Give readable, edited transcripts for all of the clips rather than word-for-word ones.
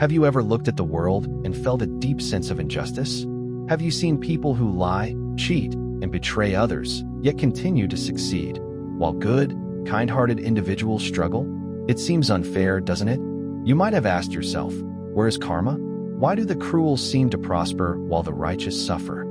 Have you ever looked at the world and felt a deep sense of injustice? Have you seen people who lie, cheat, and betray others, yet continue to succeed, while good, kind-hearted individuals struggle? It seems unfair, doesn't it? You might have asked yourself, where is karma? Why do the cruel seem to prosper while the righteous suffer?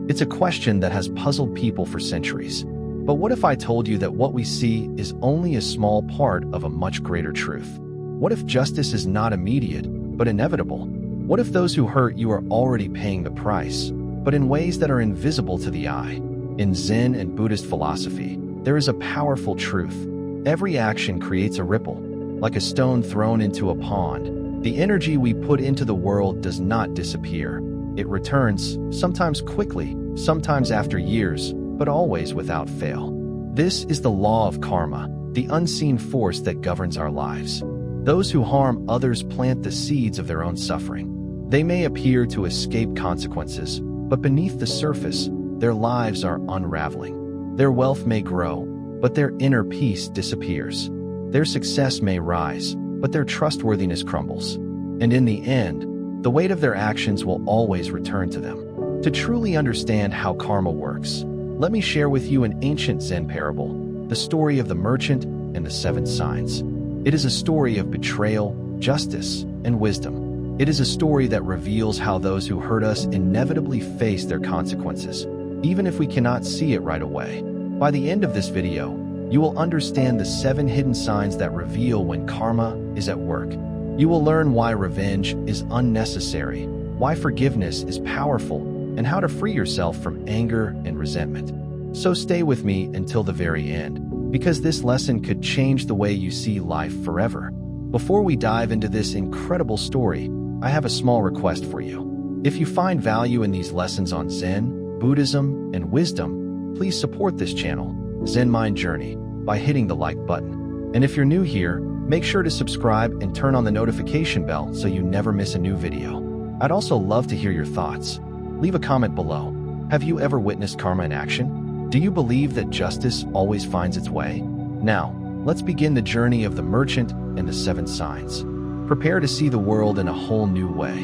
It's a question that has puzzled people for centuries. But what if I told you that what we see is only a small part of a much greater truth? What if justice is not immediate, but inevitable? What if those who hurt you are already paying the price, but in ways that are invisible to the eye? In Zen and Buddhist philosophy, there is a powerful truth. Every action creates a ripple, like a stone thrown into a pond. The energy we put into the world does not disappear. It returns, sometimes quickly, sometimes after years, but always without fail. This is the law of karma, the unseen force that governs our lives. Those who harm others plant the seeds of their own suffering. They may appear to escape consequences, but beneath the surface, their lives are unraveling. Their wealth may grow, but their inner peace disappears. Their success may rise, but their trustworthiness crumbles. And in the end, the weight of their actions will always return to them. To truly understand how karma works, let me share with you an ancient Zen parable, the story of the merchant and the 7 signs. It is a story of betrayal, justice, and wisdom. It is a story that reveals how those who hurt us inevitably face their consequences, even if we cannot see it right away. By the end of this video, you will understand the 7 hidden signs that reveal when karma is at work. You will learn why revenge is unnecessary, why forgiveness is powerful, and how to free yourself from anger and resentment. So stay with me until the very end, because this lesson could change the way you see life forever. Before we dive into this incredible story, I have a small request for you. If you find value in these lessons on Zen, Buddhism, and wisdom, please support this channel, Zen Mind Journey, by hitting the like button. And if you're new here, make sure to subscribe and turn on the notification bell so you never miss a new video. I'd also love to hear your thoughts. Leave a comment below. Have you ever witnessed karma in action? Do you believe that justice always finds its way? Now, let's begin the journey of the merchant and the 7 signs. Prepare to see the world in a whole new way.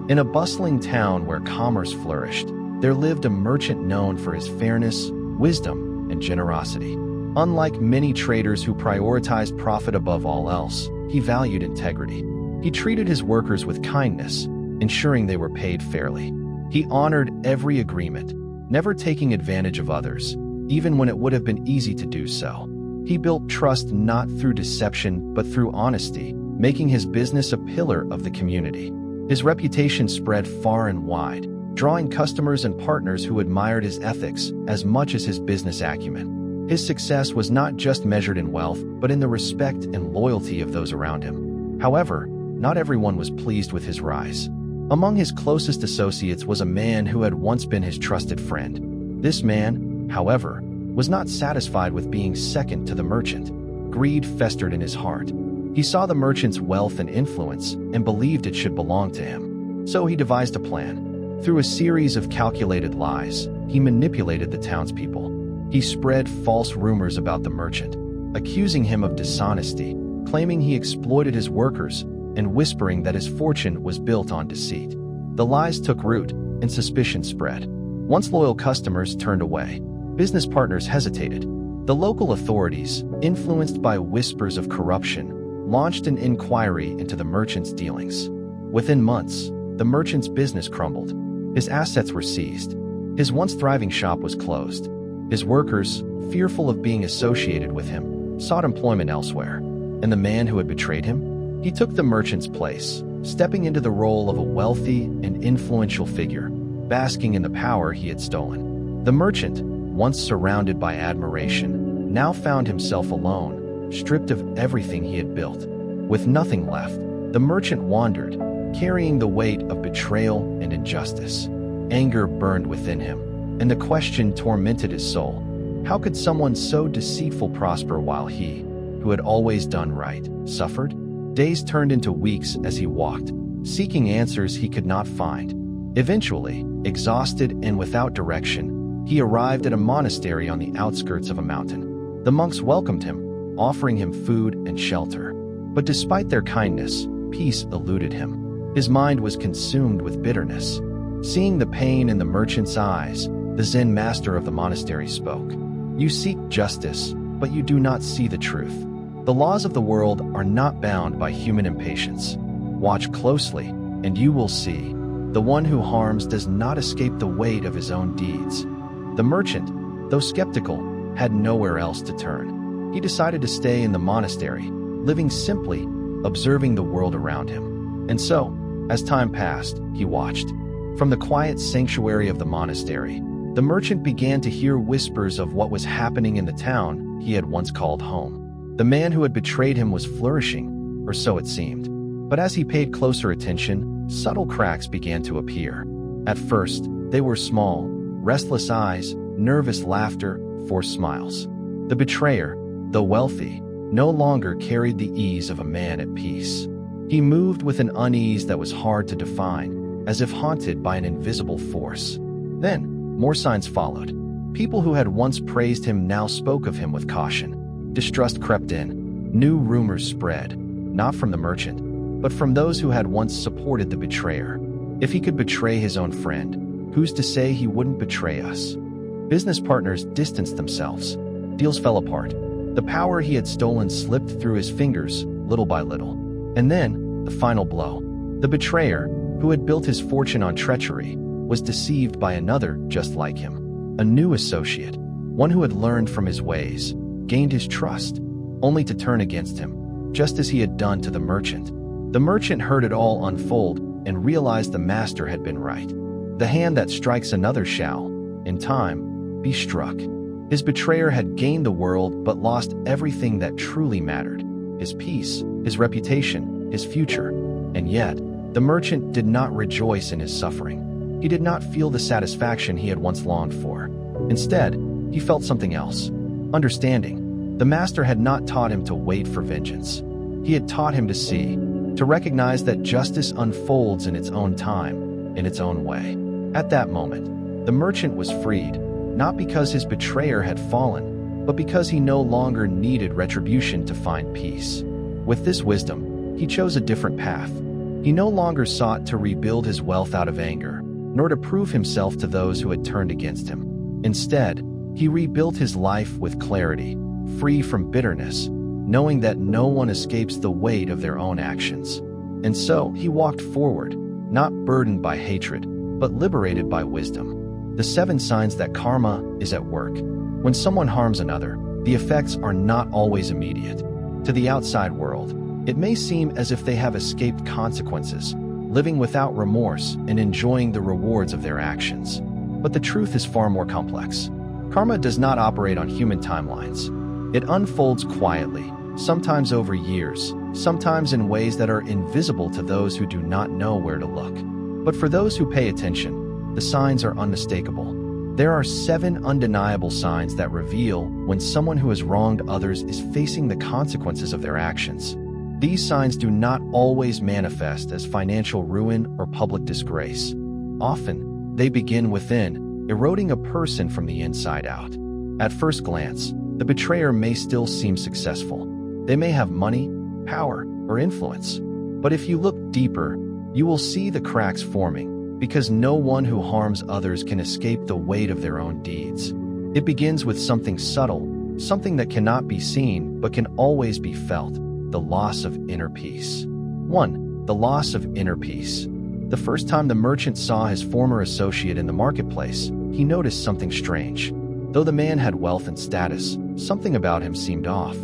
In a bustling town where commerce flourished, there lived a merchant known for his fairness, wisdom, and generosity. Unlike many traders who prioritized profit above all else, he valued integrity. He treated his workers with kindness, ensuring they were paid fairly. He honored every agreement, never taking advantage of others, even when it would have been easy to do so. He built trust not through deception but through honesty, making his business a pillar of the community. His reputation spread far and wide, drawing customers and partners who admired his ethics as much as his business acumen. His success was not just measured in wealth, but in the respect and loyalty of those around him. However, not everyone was pleased with his rise. Among his closest associates was a man who had once been his trusted friend. This man, however, was not satisfied with being second to the merchant. Greed festered in his heart. He saw the merchant's wealth and influence and believed it should belong to him. So he devised a plan. Through a series of calculated lies, he manipulated the townspeople. He spread false rumors about the merchant, accusing him of dishonesty, claiming he exploited his workers, and whispering that his fortune was built on deceit. The lies took root, and suspicion spread. Once loyal customers turned away, business partners hesitated. The local authorities, influenced by whispers of corruption, launched an inquiry into the merchant's dealings. Within months, the merchant's business crumbled. His assets were seized. His once thriving shop was closed. His workers, fearful of being associated with him, sought employment elsewhere. And the man who had betrayed him? He took the merchant's place, stepping into the role of a wealthy and influential figure, basking in the power he had stolen. The merchant, once surrounded by admiration, now found himself alone, stripped of everything he had built. With nothing left, the merchant wandered, carrying the weight of betrayal and injustice. Anger burned within him, and the question tormented his soul. How could someone so deceitful prosper while he, who had always done right, suffered? Days turned into weeks as he walked, seeking answers he could not find. Eventually, exhausted and without direction, he arrived at a monastery on the outskirts of a mountain. The monks welcomed him, offering him food and shelter. But despite their kindness, peace eluded him. His mind was consumed with bitterness. Seeing the pain in the merchant's eyes, the Zen master of the monastery spoke. You seek justice, but you do not see the truth. The laws of the world are not bound by human impatience. Watch closely, and you will see. The one who harms does not escape the weight of his own deeds. The merchant, though skeptical, had nowhere else to turn. He decided to stay in the monastery, living simply, observing the world around him. And so, as time passed, he watched. From the quiet sanctuary of the monastery, the merchant began to hear whispers of what was happening in the town he had once called home. The man who had betrayed him was flourishing, or so it seemed. But as he paid closer attention, subtle cracks began to appear. At first, they were small, restless eyes, nervous laughter, forced smiles. The betrayer, though wealthy, no longer carried the ease of a man at peace. He moved with an unease that was hard to define, as if haunted by an invisible force. Then, more signs followed. People who had once praised him now spoke of him with caution. Distrust crept in. New rumors spread, not from the merchant, but from those who had once supported the betrayer. If he could betray his own friend, who's to say he wouldn't betray us? Business partners distanced themselves. Deals fell apart. The power he had stolen slipped through his fingers, little by little. And then, the final blow. The betrayer, who had built his fortune on treachery, was deceived by another just like him. A new associate, one who had learned from his ways, gained his trust, only to turn against him, just as he had done to the merchant. The merchant heard it all unfold and realized the master had been right. The hand that strikes another shall, in time, be struck. His betrayer had gained the world but lost everything that truly mattered: his peace, his reputation, his future. And yet, the merchant did not rejoice in his suffering. He did not feel the satisfaction he had once longed for. Instead, he felt something else: understanding. The master had not taught him to wait for vengeance. He had taught him to see, to recognize that justice unfolds in its own time, in its own way. At that moment, the merchant was freed, not because his betrayer had fallen, but because he no longer needed retribution to find peace. With this wisdom, he chose a different path. He no longer sought to rebuild his wealth out of anger, nor to prove himself to those who had turned against him. Instead, he rebuilt his life with clarity, free from bitterness, knowing that no one escapes the weight of their own actions. And so he walked forward, not burdened by hatred, but liberated by wisdom. The 7 signs that karma is at work. When someone harms another, the effects are not always immediate. To the outside world, it may seem as if they have escaped consequences, living without remorse and enjoying the rewards of their actions. But the truth is far more complex. Karma does not operate on human timelines. It unfolds quietly, sometimes over years, sometimes in ways that are invisible to those who do not know where to look. But for those who pay attention, the signs are unmistakable. There are 7 undeniable signs that reveal when someone who has wronged others is facing the consequences of their actions. These signs do not always manifest as financial ruin or public disgrace. Often, they begin within, eroding a person from the inside out. At first glance, the betrayer may still seem successful. They may have money, power, or influence. But if you look deeper, you will see the cracks forming, because no one who harms others can escape the weight of their own deeds. It begins with something subtle, something that cannot be seen but can always be felt: the loss of inner peace. 1. The loss of inner peace. The first time the merchant saw his former associate in the marketplace, he noticed something strange. Though the man had wealth and status, something about him seemed off.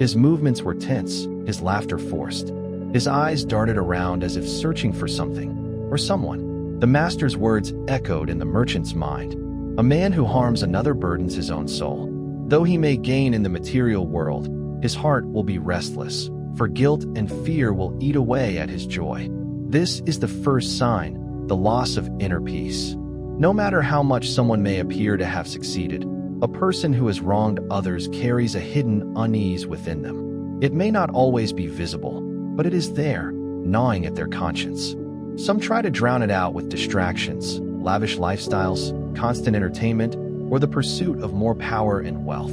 His movements were tense, his laughter forced. His eyes darted around as if searching for something, or someone. The master's words echoed in the merchant's mind. A man who harms another burdens his own soul. Though he may gain in the material world, his heart will be restless, for guilt and fear will eat away at his joy. This is the first sign, the loss of inner peace. No matter how much someone may appear to have succeeded, a person who has wronged others carries a hidden unease within them. It may not always be visible, but it is there, gnawing at their conscience. Some try to drown it out with distractions, lavish lifestyles, constant entertainment, or the pursuit of more power and wealth.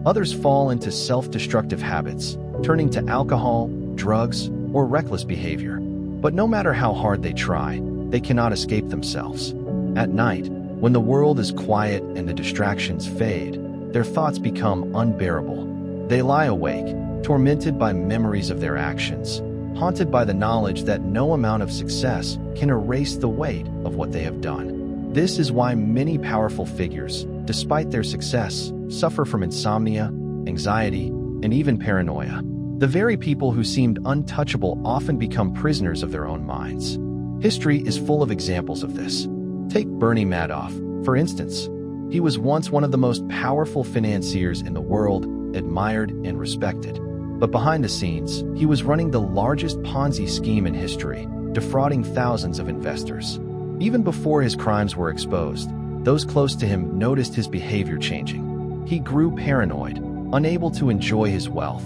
Others fall into self-destructive habits, turning to alcohol, drugs, or reckless behavior. But no matter how hard they try, they cannot escape themselves. At night, when the world is quiet and the distractions fade, their thoughts become unbearable. They lie awake, tormented by memories of their actions, haunted by the knowledge that no amount of success can erase the weight of what they have done. This is why many powerful figures, despite their success, suffer from insomnia, anxiety, and even paranoia. The very people who seemed untouchable often become prisoners of their own minds. History is full of examples of this. Take Bernie Madoff, for instance. He was once one of the most powerful financiers in the world, admired and respected. But behind the scenes, he was running the largest Ponzi scheme in history, defrauding thousands of investors. Even before his crimes were exposed, those close to him noticed his behavior changing. He grew paranoid, unable to enjoy his wealth,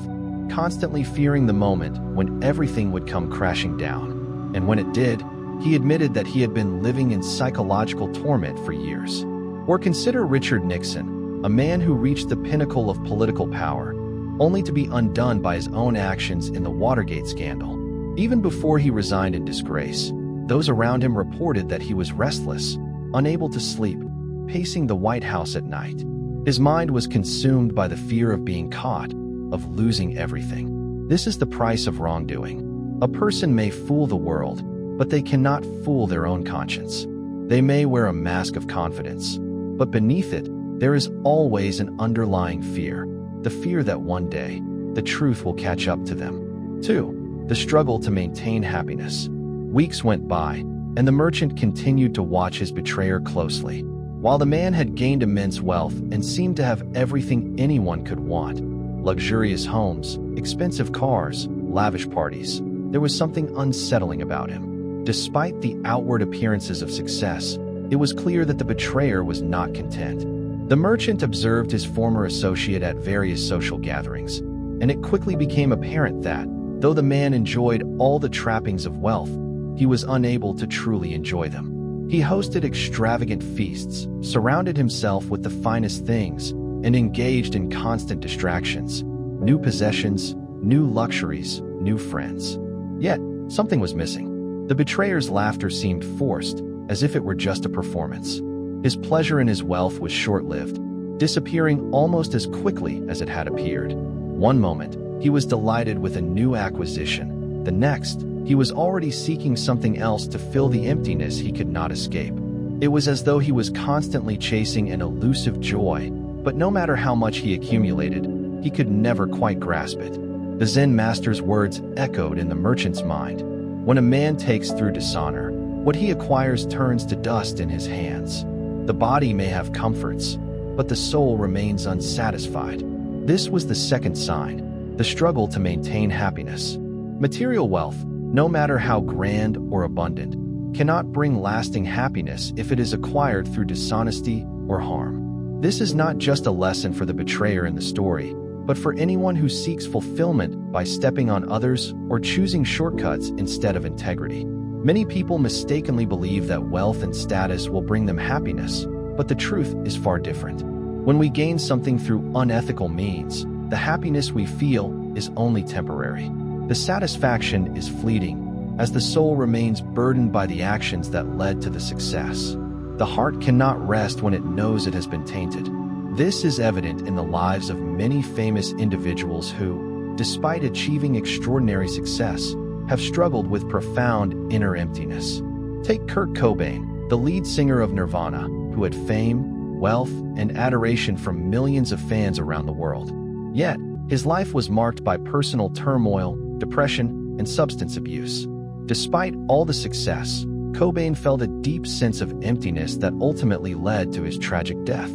constantly fearing the moment when everything would come crashing down. And when it did, he admitted that he had been living in psychological torment for years. Or consider Richard Nixon, a man who reached the pinnacle of political power, only to be undone by his own actions in the Watergate scandal. Even before he resigned in disgrace, those around him reported that he was restless, unable to sleep, pacing the White House at night. His mind was consumed by the fear of being caught, of losing everything. This is the price of wrongdoing. A person may fool the world, but they cannot fool their own conscience. They may wear a mask of confidence, but beneath it, there is always an underlying fear. The fear that one day, the truth will catch up to them. 2. The struggle to maintain happiness. Weeks went by, and the merchant continued to watch his betrayer closely. While the man had gained immense wealth and seemed to have everything anyone could want, luxurious homes, expensive cars, lavish parties, there was something unsettling about him. Despite the outward appearances of success, it was clear that the betrayer was not content. The merchant observed his former associate at various social gatherings, and it quickly became apparent that, though the man enjoyed all the trappings of wealth, he was unable to truly enjoy them. He hosted extravagant feasts, surrounded himself with the finest things, and engaged in constant distractions, new possessions, new luxuries, new friends. Yet, something was missing. The betrayer's laughter seemed forced, as if it were just a performance. His pleasure in his wealth was short-lived, disappearing almost as quickly as it had appeared. One moment, he was delighted with a new acquisition. The next, he was already seeking something else to fill the emptiness he could not escape. It was as though he was constantly chasing an elusive joy, but no matter how much he accumulated, he could never quite grasp it. The Zen master's words echoed in the merchant's mind. When a man takes through dishonor, what he acquires turns to dust in his hands. The body may have comforts, but the soul remains unsatisfied. This was the second sign, the struggle to maintain happiness. Material wealth, no matter how grand or abundant, cannot bring lasting happiness if it is acquired through dishonesty or harm. This is not just a lesson for the betrayer in the story, but for anyone who seeks fulfillment by stepping on others or choosing shortcuts instead of integrity. Many people mistakenly believe that wealth and status will bring them happiness, but the truth is far different. When we gain something through unethical means, the happiness we feel is only temporary. The satisfaction is fleeting, as the soul remains burdened by the actions that led to the success. The heart cannot rest when it knows it has been tainted. This is evident in the lives of many famous individuals who, despite achieving extraordinary success, have struggled with profound inner emptiness. Take Kurt Cobain, the lead singer of Nirvana, who had fame, wealth, and adoration from millions of fans around the world. Yet, his life was marked by personal turmoil, depression, and substance abuse. Despite all the success, Cobain felt a deep sense of emptiness that ultimately led to his tragic death.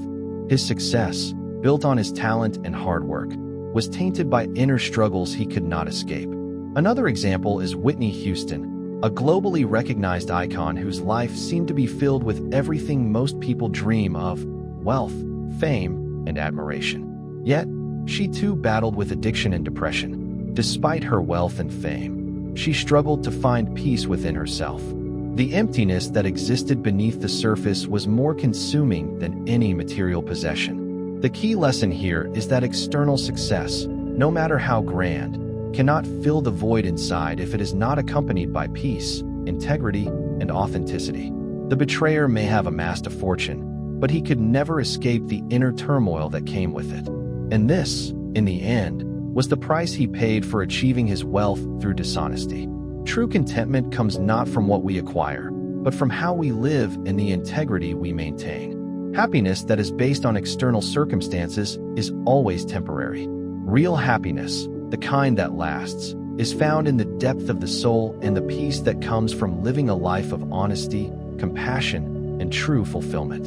His success, built on his talent and hard work, was tainted by inner struggles he could not escape. Another example is Whitney Houston, a globally recognized icon whose life seemed to be filled with everything most people dream of: wealth, fame, and admiration. Yet, she too battled with addiction and depression. Despite her wealth and fame, she struggled to find peace within herself. The emptiness that existed beneath the surface was more consuming than any material possession. The key lesson here is that external success, no matter how grand, cannot fill the void inside if it is not accompanied by peace, integrity, and authenticity. The betrayer may have amassed a fortune, but he could never escape the inner turmoil that came with it. And this, in the end, was the price he paid for achieving his wealth through dishonesty. True contentment comes not from what we acquire, but from how we live and the integrity we maintain. Happiness that is based on external circumstances is always temporary. Real happiness, the kind that lasts, is found in the depth of the soul and the peace that comes from living a life of honesty, compassion, and true fulfillment.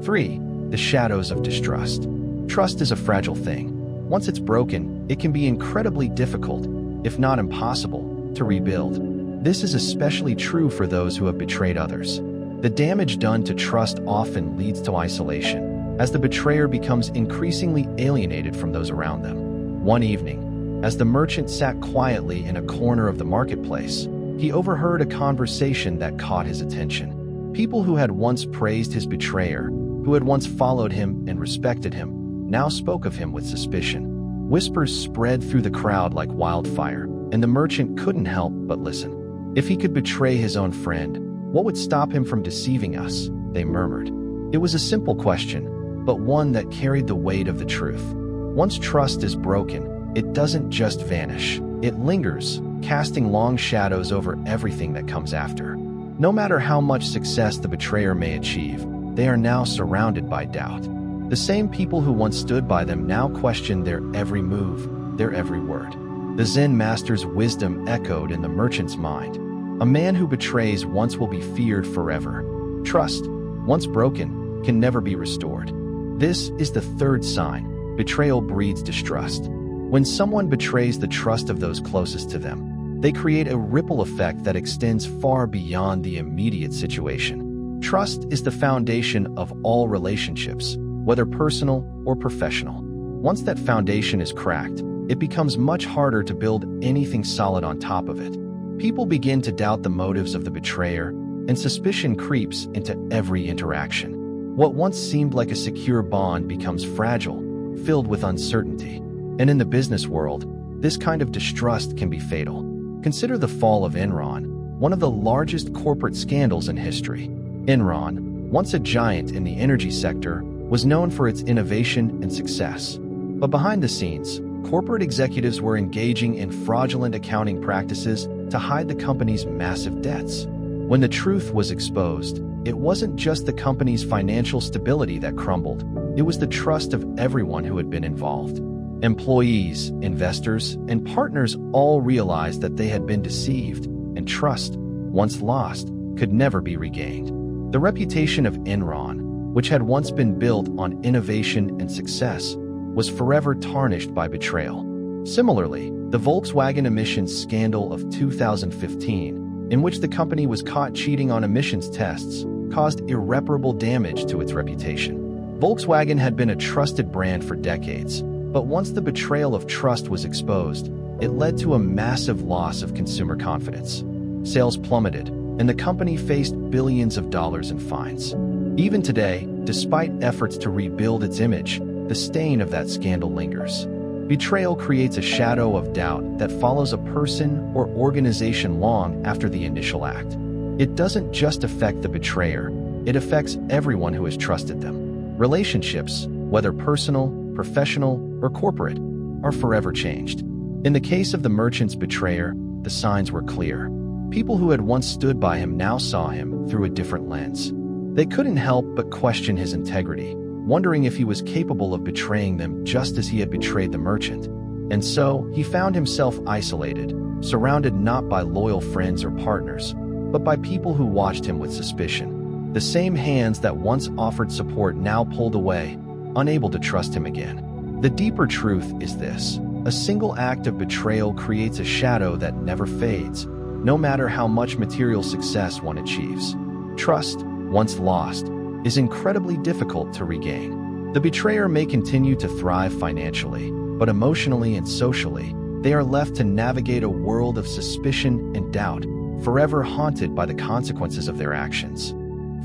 3. The shadows of distrust. Trust is a fragile thing. Once it's broken, it can be incredibly difficult, if not impossible, to rebuild. This is especially true for those who have betrayed others. The damage done to trust often leads to isolation, as the betrayer becomes increasingly alienated from those around them. One evening, as the merchant sat quietly in a corner of the marketplace, he overheard a conversation that caught his attention. People who had once praised his betrayer, who had once followed him and respected him, now spoke of him with suspicion. Whispers spread through the crowd like wildfire, and the merchant couldn't help but listen. If he could betray his own friend, what would stop him from deceiving us? They murmured. It was a simple question, but one that carried the weight of the truth. Once trust is broken, it doesn't just vanish. It lingers, casting long shadows over everything that comes after. No matter how much success the betrayer may achieve, they are now surrounded by doubt. The same people who once stood by them now question their every move, their every word. The Zen master's wisdom echoed in the merchant's mind. A man who betrays once will be feared forever. Trust, once broken, can never be restored. This is the third sign. Betrayal breeds distrust. When someone betrays the trust of those closest to them, they create a ripple effect that extends far beyond the immediate situation. Trust is the foundation of all relationships, whether personal or professional. Once that foundation is cracked, it becomes much harder to build anything solid on top of it. People begin to doubt the motives of the betrayer, and suspicion creeps into every interaction. What once seemed like a secure bond becomes fragile, filled with uncertainty. And in the business world, this kind of distrust can be fatal. Consider the fall of Enron, one of the largest corporate scandals in history. Enron, once a giant in the energy sector, was known for its innovation and success. But behind the scenes, corporate executives were engaging in fraudulent accounting practices to hide the company's massive debts. When the truth was exposed, it wasn't just the company's financial stability that crumbled, it was the trust of everyone who had been involved. Employees, investors, and partners all realized that they had been deceived, and trust, once lost, could never be regained. The reputation of Enron, which had once been built on innovation and success, was forever tarnished by betrayal. Similarly, the Volkswagen emissions scandal of 2015, in which the company was caught cheating on emissions tests, caused irreparable damage to its reputation. Volkswagen had been a trusted brand for decades, but once the betrayal of trust was exposed, it led to a massive loss of consumer confidence. Sales plummeted, and the company faced billions of dollars in fines. Even today, despite efforts to rebuild its image, the stain of that scandal lingers. Betrayal creates a shadow of doubt that follows a person or organization long after the initial act. It doesn't just affect the betrayer, it affects everyone who has trusted them. Relationships, whether personal, professional, or corporate, are forever changed. In the case of the merchant's betrayer, the signs were clear. People who had once stood by him now saw him through a different lens. They couldn't help but question his integrity, wondering if he was capable of betraying them just as he had betrayed the merchant. And so, he found himself isolated, surrounded not by loyal friends or partners, but by people who watched him with suspicion. The same hands that once offered support now pulled away, unable to trust him again. The deeper truth is this: a single act of betrayal creates a shadow that never fades, no matter how much material success one achieves. Trust, once lost, is incredibly difficult to regain. The betrayer may continue to thrive financially, but emotionally and socially, they are left to navigate a world of suspicion and doubt, forever haunted by the consequences of their actions.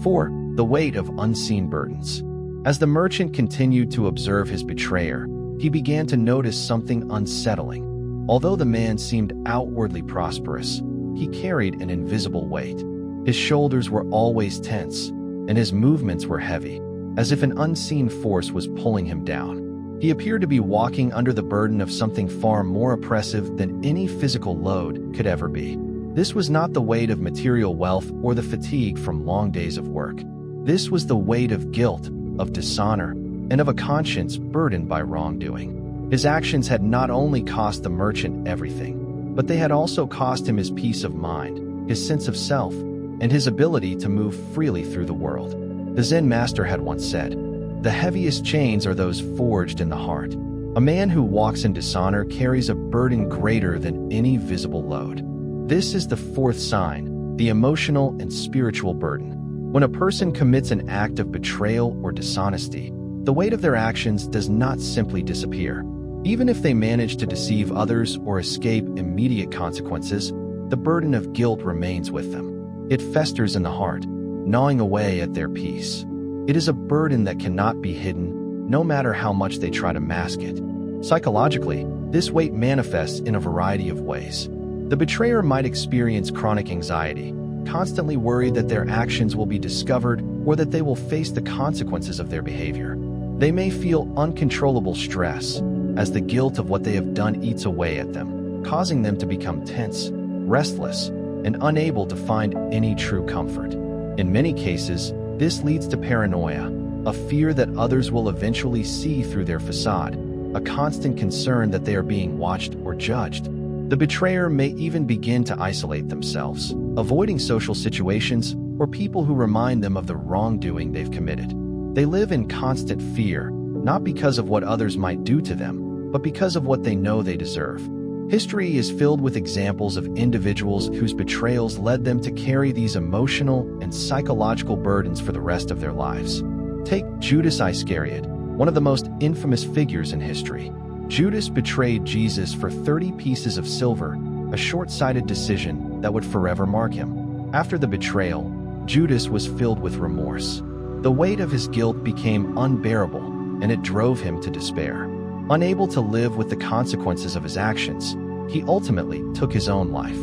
4. The weight of unseen burdens. As the merchant continued to observe his betrayer, he began to notice something unsettling. Although the man seemed outwardly prosperous, he carried an invisible weight. His shoulders were always tense, and his movements were heavy, as if an unseen force was pulling him down. He appeared to be walking under the burden of something far more oppressive than any physical load could ever be. This was not the weight of material wealth or the fatigue from long days of work. This was the weight of guilt, of dishonor, and of a conscience burdened by wrongdoing. His actions had not only cost the merchant everything, but they had also cost him his peace of mind, his sense of self, and his ability to move freely through the world. The Zen master had once said, "The heaviest chains are those forged in the heart." A man who walks in dishonor carries a burden greater than any visible load. This is the fourth sign, the emotional and spiritual burden. When a person commits an act of betrayal or dishonesty, the weight of their actions does not simply disappear. Even if they manage to deceive others or escape immediate consequences, the burden of guilt remains with them. It festers in the heart, gnawing away at their peace. It is a burden that cannot be hidden, no matter how much they try to mask it. Psychologically, this weight manifests in a variety of ways. The betrayer might experience chronic anxiety, constantly worried that their actions will be discovered or that they will face the consequences of their behavior. They may feel uncontrollable stress, as the guilt of what they have done eats away at them, causing them to become tense, restless, and unable to find any true comfort. In many cases, this leads to paranoia, a fear that others will eventually see through their facade, a constant concern that they are being watched or judged. The betrayer may even begin to isolate themselves, avoiding social situations or people who remind them of the wrongdoing they've committed. They live in constant fear, not because of what others might do to them, but because of what they know they deserve. History is filled with examples of individuals whose betrayals led them to carry these emotional and psychological burdens for the rest of their lives. Take Judas Iscariot, one of the most infamous figures in history. Judas betrayed Jesus for 30 pieces of silver, a short-sighted decision that would forever mark him. After the betrayal, Judas was filled with remorse. The weight of his guilt became unbearable, and it drove him to despair. Unable to live with the consequences of his actions, he ultimately took his own life.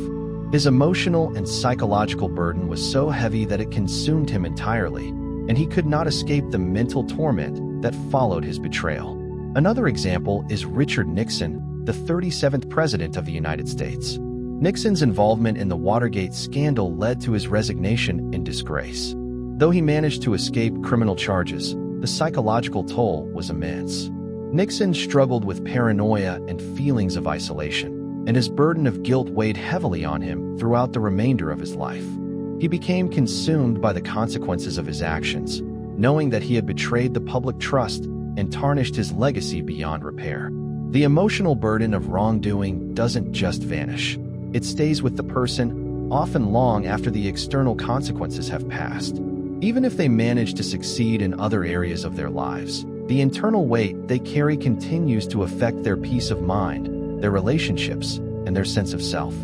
His emotional and psychological burden was so heavy that it consumed him entirely, and he could not escape the mental torment that followed his betrayal. Another example is Richard Nixon, the 37th President of the United States. Nixon's involvement in the Watergate scandal led to his resignation in disgrace. Though he managed to escape criminal charges, the psychological toll was immense. Nixon struggled with paranoia and feelings of isolation, and his burden of guilt weighed heavily on him throughout the remainder of his life. He became consumed by the consequences of his actions, knowing that he had betrayed the public trust and tarnished his legacy beyond repair. The emotional burden of wrongdoing doesn't just vanish. It stays with the person, often long after the external consequences have passed. Even if they manage to succeed in other areas of their lives, the internal weight they carry continues to affect their peace of mind, their relationships, and their sense of self.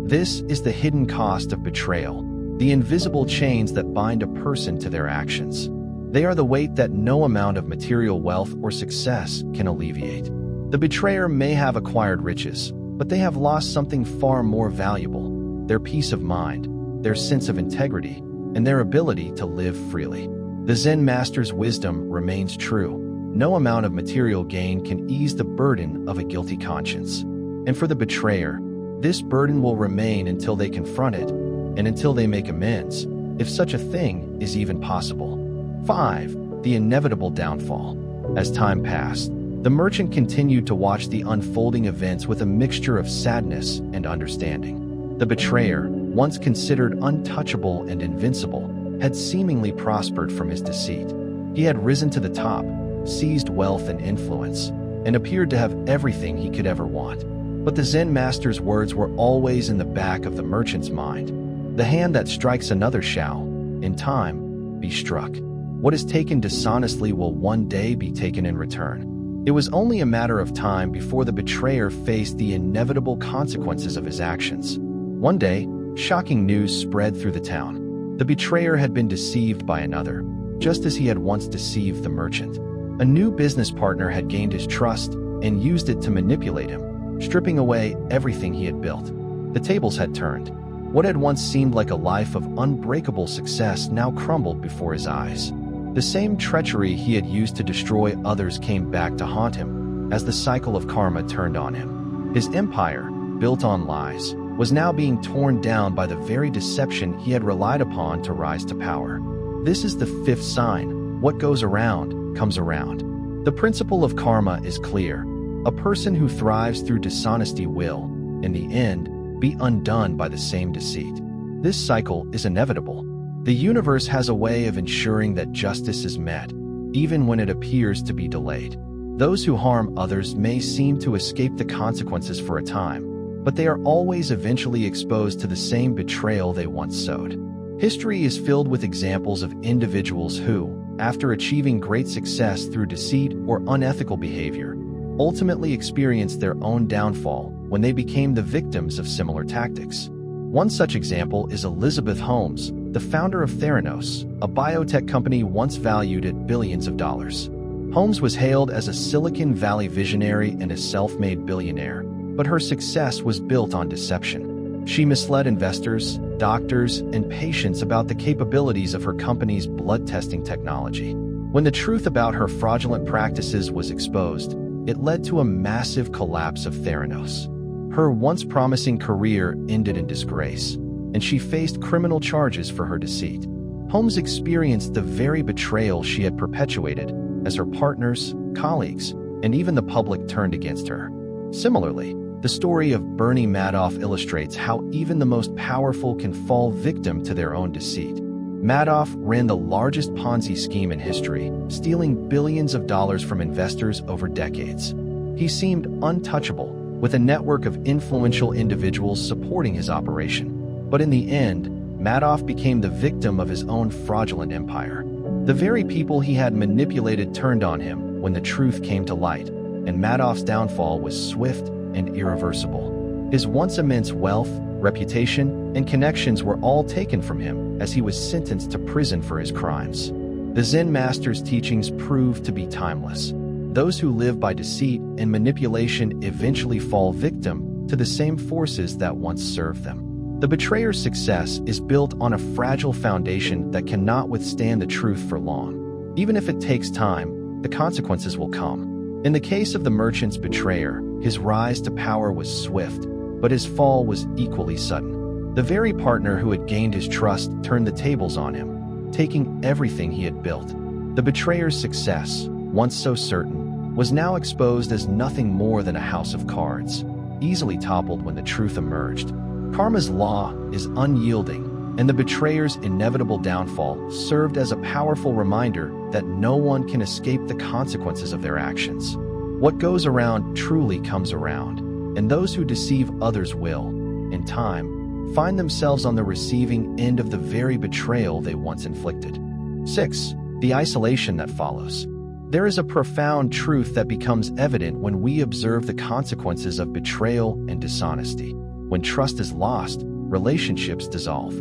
This is the hidden cost of betrayal, the invisible chains that bind a person to their actions. They are the weight that no amount of material wealth or success can alleviate. The betrayer may have acquired riches, but they have lost something far more valuable: their peace of mind, their sense of integrity, and their ability to live freely. The Zen master's wisdom remains true. No amount of material gain can ease the burden of a guilty conscience. And for the betrayer, this burden will remain until they confront it, and until they make amends, if such a thing is even possible. 5. The inevitable downfall. As time passed, the merchant continued to watch the unfolding events with a mixture of sadness and understanding. The betrayer, once considered untouchable and invincible, had seemingly prospered from his deceit. He had risen to the top, seized wealth and influence, and appeared to have everything he could ever want. But the Zen master's words were always in the back of the merchant's mind. The hand that strikes another shall, in time, be struck. What is taken dishonestly will one day be taken in return. It was only a matter of time before the betrayer faced the inevitable consequences of his actions. One day, shocking news spread through the town. The betrayer had been deceived by another, just as he had once deceived the merchant. A new business partner had gained his trust and used it to manipulate him, stripping away everything he had built. The tables had turned. What had once seemed like a life of unbreakable success now crumbled before his eyes. The same treachery he had used to destroy others came back to haunt him as the cycle of karma turned on him. His empire, built on lies, was now being torn down by the very deception he had relied upon to rise to power. This is the fifth sign. What goes around, comes around. The principle of karma is clear. A person who thrives through dishonesty will, in the end, be undone by the same deceit. This cycle is inevitable. The universe has a way of ensuring that justice is met, even when it appears to be delayed. Those who harm others may seem to escape the consequences for a time, but they are always eventually exposed to the same betrayal they once sowed. History is filled with examples of individuals who, after achieving great success through deceit or unethical behavior, ultimately experienced their own downfall when they became the victims of similar tactics. One such example is Elizabeth Holmes, the founder of Theranos, a biotech company once valued at billions of dollars. Holmes was hailed as a Silicon Valley visionary and a self-made billionaire, but her success was built on deception. She misled investors, doctors, and patients about the capabilities of her company's blood testing technology. When the truth about her fraudulent practices was exposed, it led to a massive collapse of Theranos. Her once promising career ended in disgrace, and she faced criminal charges for her deceit. Holmes experienced the very betrayal she had perpetuated as her partners, colleagues, and even the public turned against her. Similarly, the story of Bernie Madoff illustrates how even the most powerful can fall victim to their own deceit. Madoff ran the largest Ponzi scheme in history, stealing billions of dollars from investors over decades. He seemed untouchable, with a network of influential individuals supporting his operation. But in the end, Madoff became the victim of his own fraudulent empire. The very people he had manipulated turned on him when the truth came to light, and Madoff's downfall was swift and irreversible. His once immense wealth, reputation, and connections were all taken from him as he was sentenced to prison for his crimes. The Zen master's teachings proved to be timeless. Those who live by deceit and manipulation eventually fall victim to the same forces that once served them. The betrayer's success is built on a fragile foundation that cannot withstand the truth for long. Even if it takes time, the consequences will come. In the case of the merchant's betrayer, his rise to power was swift, but his fall was equally sudden. The very partner who had gained his trust turned the tables on him, taking everything he had built. The betrayer's success, once so certain, was now exposed as nothing more than a house of cards, easily toppled when the truth emerged. Karma's law is unyielding, and the betrayer's inevitable downfall served as a powerful reminder that no one can escape the consequences of their actions. What goes around truly comes around, and those who deceive others will, in time, find themselves on the receiving end of the very betrayal they once inflicted. 6. The isolation that follows. There is a profound truth that becomes evident when we observe the consequences of betrayal and dishonesty. When trust is lost, relationships dissolve.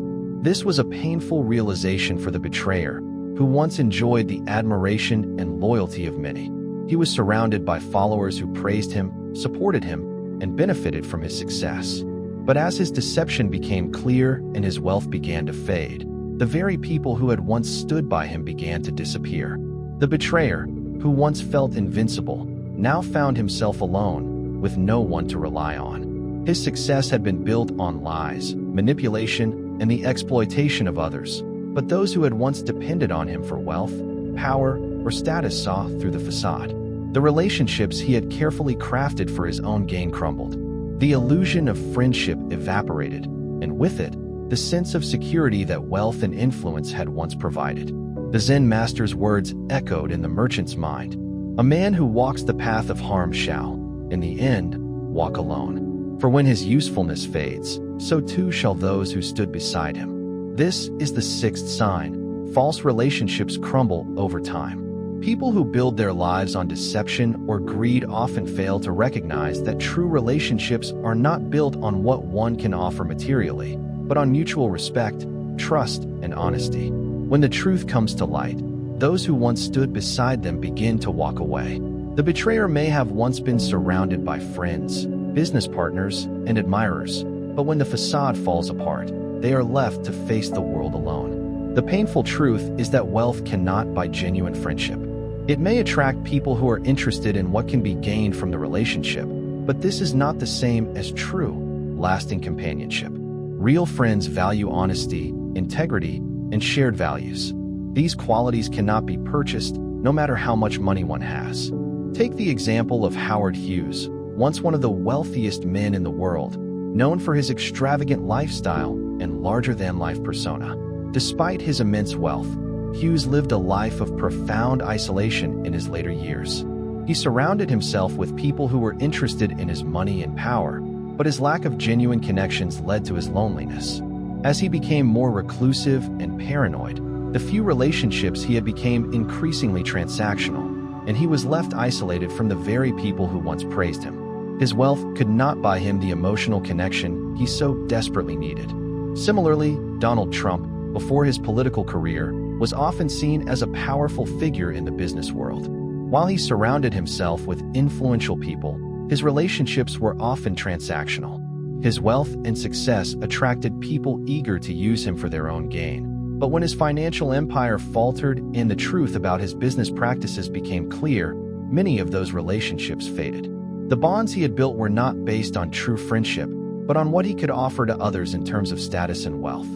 This was a painful realization for the betrayer, who once enjoyed the admiration and loyalty of many. He was surrounded by followers who praised him, supported him, and benefited from his success. But as his deception became clear and his wealth began to fade, the very people who had once stood by him began to disappear. The betrayer, who once felt invincible, now found himself alone, with no one to rely on. His success had been built on lies, manipulation, and the exploitation of others, but those who had once depended on him for wealth, power, or status saw through the facade. The relationships he had carefully crafted for his own gain crumbled. The illusion of friendship evaporated, and with it, the sense of security that wealth and influence had once provided. The Zen master's words echoed in the merchant's mind. A man who walks the path of harm shall, in the end, walk alone. For when his usefulness fades, so too shall those who stood beside him. This is the sixth sign. False relationships crumble over time. People who build their lives on deception or greed often fail to recognize that true relationships are not built on what one can offer materially, but on mutual respect, trust, and honesty. When the truth comes to light, those who once stood beside them begin to walk away. The betrayer may have once been surrounded by friends, business partners, and admirers. But when the facade falls apart, they are left to face the world alone. The painful truth is that wealth cannot buy genuine friendship. It may attract people who are interested in what can be gained from the relationship, but this is not the same as true, lasting companionship. Real friends value honesty, integrity, and shared values. These qualities cannot be purchased, no matter how much money one has. Take the example of Howard Hughes, once one of the wealthiest men in the world, known for his extravagant lifestyle and larger-than-life persona. Despite his immense wealth, Hughes lived a life of profound isolation in his later years. He surrounded himself with people who were interested in his money and power, but his lack of genuine connections led to his loneliness. As he became more reclusive and paranoid, the few relationships he had became increasingly transactional, and he was left isolated from the very people who once praised him. His wealth could not buy him the emotional connection he so desperately needed. Similarly, Donald Trump, before his political career, was often seen as a powerful figure in the business world. While he surrounded himself with influential people, his relationships were often transactional. His wealth and success attracted people eager to use him for their own gain. But when his financial empire faltered and the truth about his business practices became clear, many of those relationships faded. The bonds he had built were not based on true friendship, but on what he could offer to others in terms of status and wealth.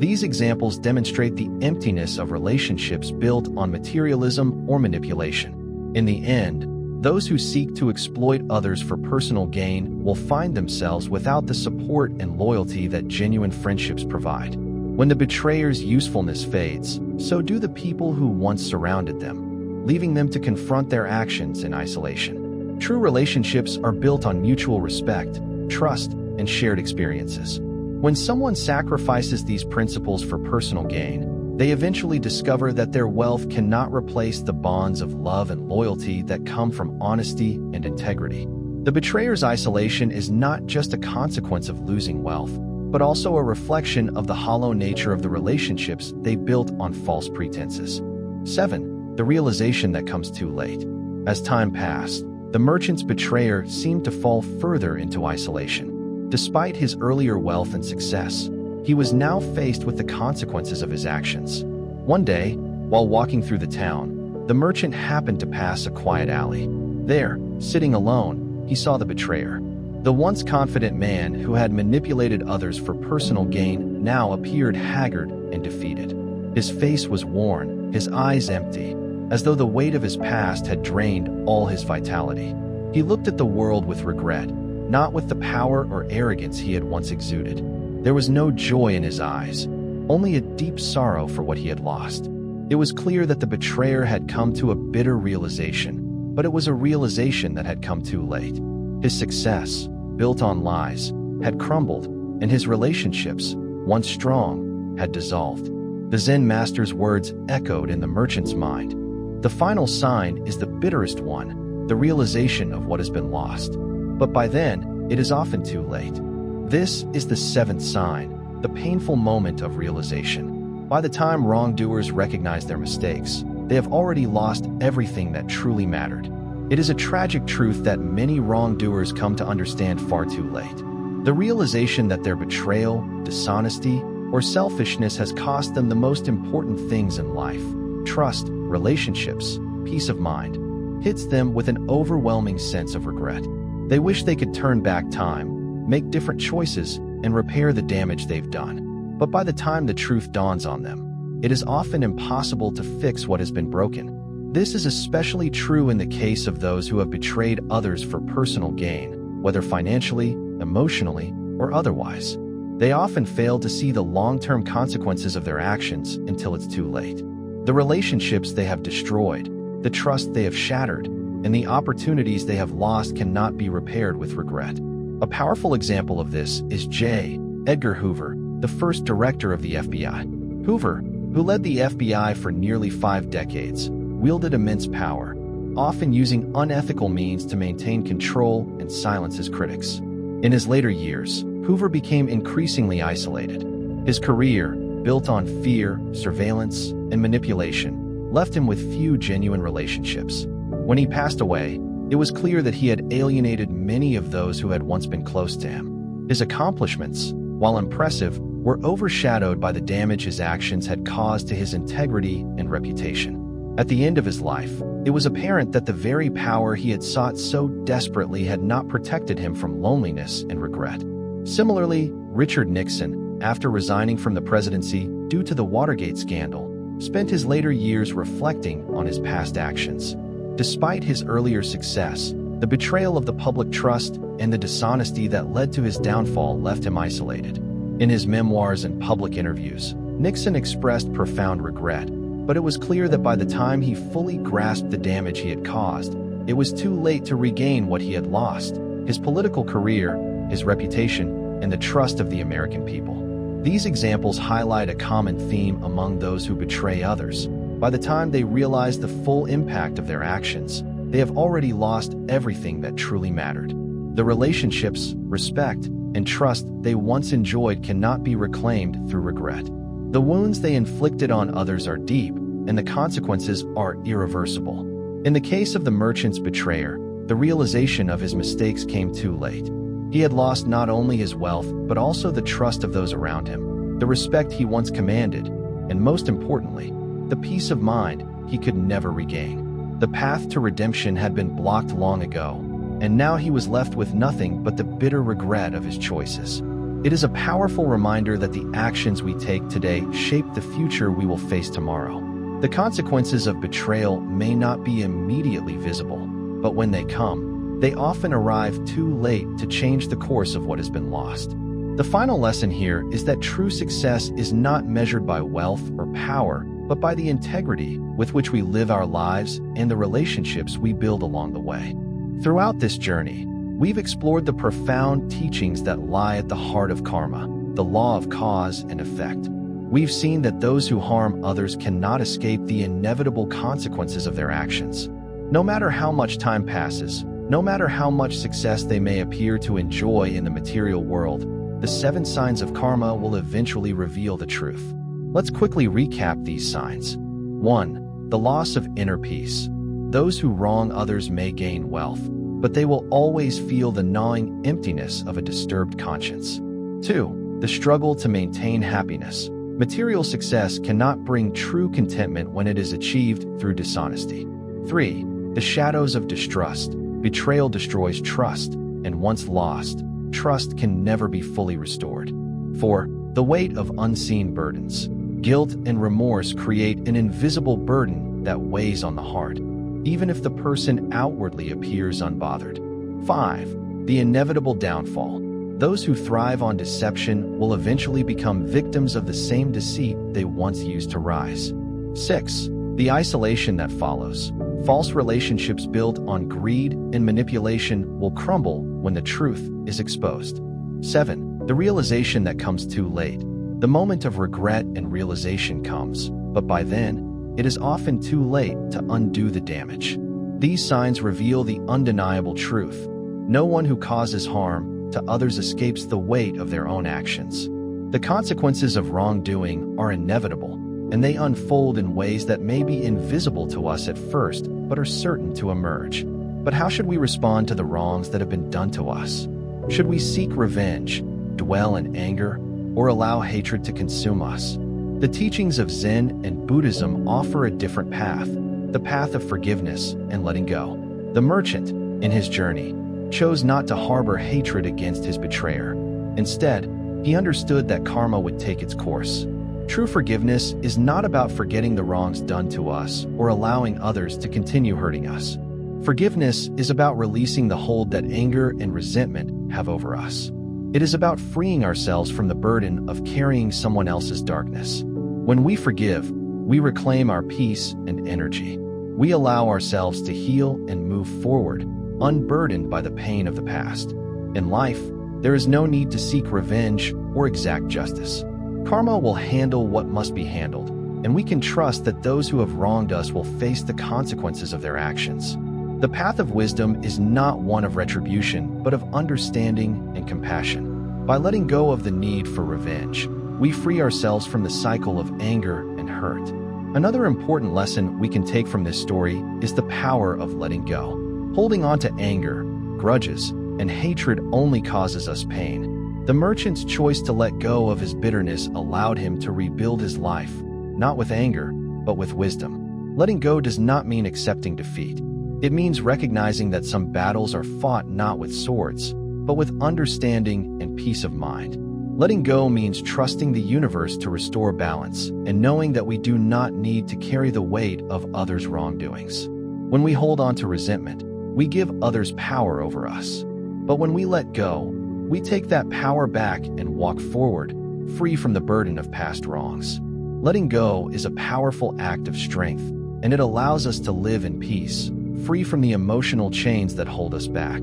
These examples demonstrate the emptiness of relationships built on materialism or manipulation. In the end, those who seek to exploit others for personal gain will find themselves without the support and loyalty that genuine friendships provide. When the betrayer's usefulness fades, so do the people who once surrounded them, leaving them to confront their actions in isolation. True relationships are built on mutual respect, trust, and shared experiences. When someone sacrifices these principles for personal gain, they eventually discover that their wealth cannot replace the bonds of love and loyalty that come from honesty and integrity. The betrayer's isolation is not just a consequence of losing wealth, but also a reflection of the hollow nature of the relationships they built on false pretenses. 7. The realization that comes too late. As time passed, the merchant's betrayer seemed to fall further into isolation. Despite his earlier wealth and success, he was now faced with the consequences of his actions. One day, while walking through the town, the merchant happened to pass a quiet alley. There, sitting alone, he saw the betrayer. The once confident man who had manipulated others for personal gain now appeared haggard and defeated. His face was worn, his eyes empty, as though the weight of his past had drained all his vitality. He looked at the world with regret, not with the power or arrogance he had once exuded. There was no joy in his eyes, only a deep sorrow for what he had lost. It was clear that the betrayer had come to a bitter realization, but it was a realization that had come too late. His success, built on lies, had crumbled, and his relationships, once strong, had dissolved. The Zen master's words echoed in the merchant's mind. The final sign is the bitterest one, the realization of what has been lost. But by then, it is often too late. This is the 7th sign, the painful moment of realization. By the time wrongdoers recognize their mistakes, they have already lost everything that truly mattered. It is a tragic truth that many wrongdoers come to understand far too late. The realization that their betrayal, dishonesty, or selfishness has cost them the most important things in life, trust, relationships, peace of mind, hits them with an overwhelming sense of regret. They wish they could turn back time, make different choices, and repair the damage they've done. But by the time the truth dawns on them, it is often impossible to fix what has been broken. This is especially true in the case of those who have betrayed others for personal gain, whether financially, emotionally, or otherwise. They often fail to see the long-term consequences of their actions until it's too late. The relationships they have destroyed, the trust they have shattered, and the opportunities they have lost cannot be repaired with regret. A powerful example of this is J. Edgar Hoover, the first director of the FBI. Hoover, who led the FBI for nearly 5 decades, wielded immense power, often using unethical means to maintain control and silence his critics. In his later years, Hoover became increasingly isolated. His career, built on fear, surveillance, and manipulation, left him with few genuine relationships. When he passed away, it was clear that he had alienated many of those who had once been close to him. His accomplishments, while impressive, were overshadowed by the damage his actions had caused to his integrity and reputation. At the end of his life, it was apparent that the very power he had sought so desperately had not protected him from loneliness and regret. Similarly, Richard Nixon, after resigning from the presidency due to the Watergate scandal, spent his later years reflecting on his past actions. Despite his earlier success, the betrayal of the public trust and the dishonesty that led to his downfall left him isolated. In his memoirs and public interviews, Nixon expressed profound regret, but it was clear that by the time he fully grasped the damage he had caused, it was too late to regain what he had lost: his political career, his reputation, and the trust of the American people. These examples highlight a common theme among those who betray others. By the time they realize the full impact of their actions, they have already lost everything that truly mattered. The relationships, respect, and trust they once enjoyed cannot be reclaimed through regret. The wounds they inflicted on others are deep, and the consequences are irreversible. In the case of the merchant's betrayer, the realization of his mistakes came too late. He had lost not only his wealth, but also the trust of those around him, the respect he once commanded, and most importantly, the peace of mind he could never regain. The path to redemption had been blocked long ago, and now he was left with nothing but the bitter regret of his choices. It is a powerful reminder that the actions we take today shape the future we will face tomorrow. The consequences of betrayal may not be immediately visible, but when they come, they often arrive too late to change the course of what has been lost. The final lesson here is that true success is not measured by wealth or power, but by the integrity with which we live our lives and the relationships we build along the way. Throughout this journey, we've explored the profound teachings that lie at the heart of karma, the law of cause and effect. We've seen that those who harm others cannot escape the inevitable consequences of their actions. No matter how much time passes, no matter how much success they may appear to enjoy in the material world, the 7 signs of karma will eventually reveal the truth. Let's quickly recap these signs. 1. The loss of inner peace. Those who wrong others may gain wealth, but they will always feel the gnawing emptiness of a disturbed conscience. 2. The struggle to maintain happiness. Material success cannot bring true contentment when it is achieved through dishonesty. 3. The shadows of distrust. Betrayal destroys trust, and once lost, trust can never be fully restored. 4. The weight of unseen burdens. Guilt and remorse create an invisible burden that weighs on the heart, even if the person outwardly appears unbothered. 5. The inevitable downfall. Those who thrive on deception will eventually become victims of the same deceit they once used to rise. 6. The isolation that follows. False relationships built on greed and manipulation will crumble when the truth is exposed. 7. The realization that comes too late. The moment of regret and realization comes, but by then, it is often too late to undo the damage. These signs reveal the undeniable truth. No one who causes harm to others escapes the weight of their own actions. The consequences of wrongdoing are inevitable, and they unfold in ways that may be invisible to us at first, but are certain to emerge. But how should we respond to the wrongs that have been done to us? Should we seek revenge, dwell in anger, or allow hatred to consume us? The teachings of Zen and Buddhism offer a different path, the path of forgiveness and letting go. The merchant, in his journey, chose not to harbor hatred against his betrayer. Instead, he understood that karma would take its course. True forgiveness is not about forgetting the wrongs done to us or allowing others to continue hurting us. Forgiveness is about releasing the hold that anger and resentment have over us. It is about freeing ourselves from the burden of carrying someone else's darkness. When we forgive, we reclaim our peace and energy. We allow ourselves to heal and move forward, unburdened by the pain of the past. In life, there is no need to seek revenge or exact justice. Karma will handle what must be handled, and we can trust that those who have wronged us will face the consequences of their actions. The path of wisdom is not one of retribution, but of understanding and compassion. By letting go of the need for revenge, we free ourselves from the cycle of anger and hurt. Another important lesson we can take from this story is the power of letting go. Holding on to anger, grudges, and hatred only causes us pain. The merchant's choice to let go of his bitterness allowed him to rebuild his life, not with anger, but with wisdom. Letting go does not mean accepting defeat. It means recognizing that some battles are fought not with swords, but with understanding and peace of mind. Letting go means trusting the universe to restore balance and knowing that we do not need to carry the weight of others' wrongdoings. When we hold on to resentment, we give others power over us. But when we let go, we take that power back and walk forward, free from the burden of past wrongs. Letting go is a powerful act of strength, and it allows us to live in peace, free from the emotional chains that hold us back.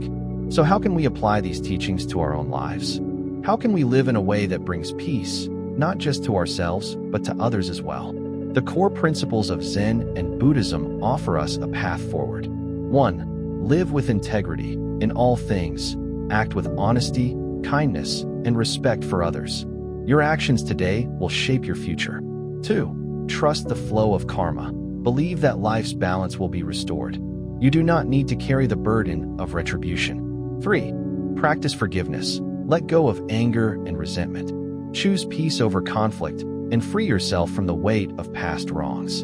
So how can we apply these teachings to our own lives? How can we live in a way that brings peace, not just to ourselves, but to others as well? The core principles of Zen and Buddhism offer us a path forward. 1. Live with integrity in all things. Act with honesty, kindness, and respect for others. Your actions today will shape your future. 2. Trust the flow of karma. Believe that life's balance will be restored. You do not need to carry the burden of retribution. 3. Practice forgiveness. Let go of anger and resentment. Choose peace over conflict and free yourself from the weight of past wrongs.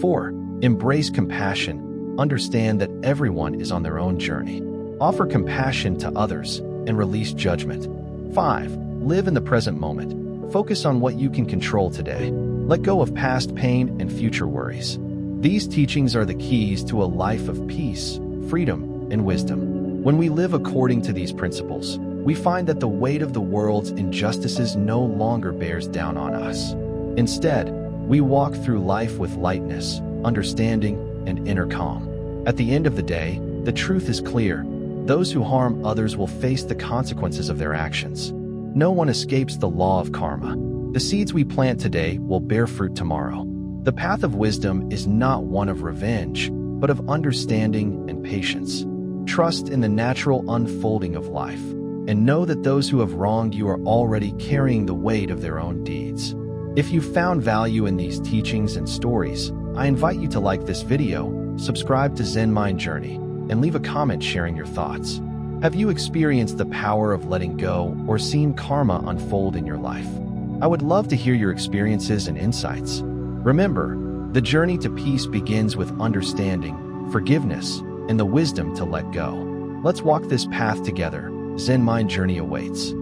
4. Embrace compassion. Understand that everyone is on their own journey. Offer compassion to others and release judgment. 5. Live in the present moment. Focus on what you can control today. Let go of past pain and future worries. These teachings are the keys to a life of peace, freedom, and wisdom. When we live according to these principles, we find that the weight of the world's injustices no longer bears down on us. Instead, we walk through life with lightness, understanding, and inner calm. At the end of the day, the truth is clear. Those who harm others will face the consequences of their actions. No one escapes the law of karma. The seeds we plant today will bear fruit tomorrow. The path of wisdom is not one of revenge, but of understanding and patience. Trust in the natural unfolding of life, and know that those who have wronged you are already carrying the weight of their own deeds. If you found value in these teachings and stories, I invite you to like this video, subscribe to Zen Mind Journey, and leave a comment sharing your thoughts. Have you experienced the power of letting go or seen karma unfold in your life? I would love to hear your experiences and insights. Remember, the journey to peace begins with understanding, forgiveness, and the wisdom to let go. Let's walk this path together. Zen Mind Journey awaits.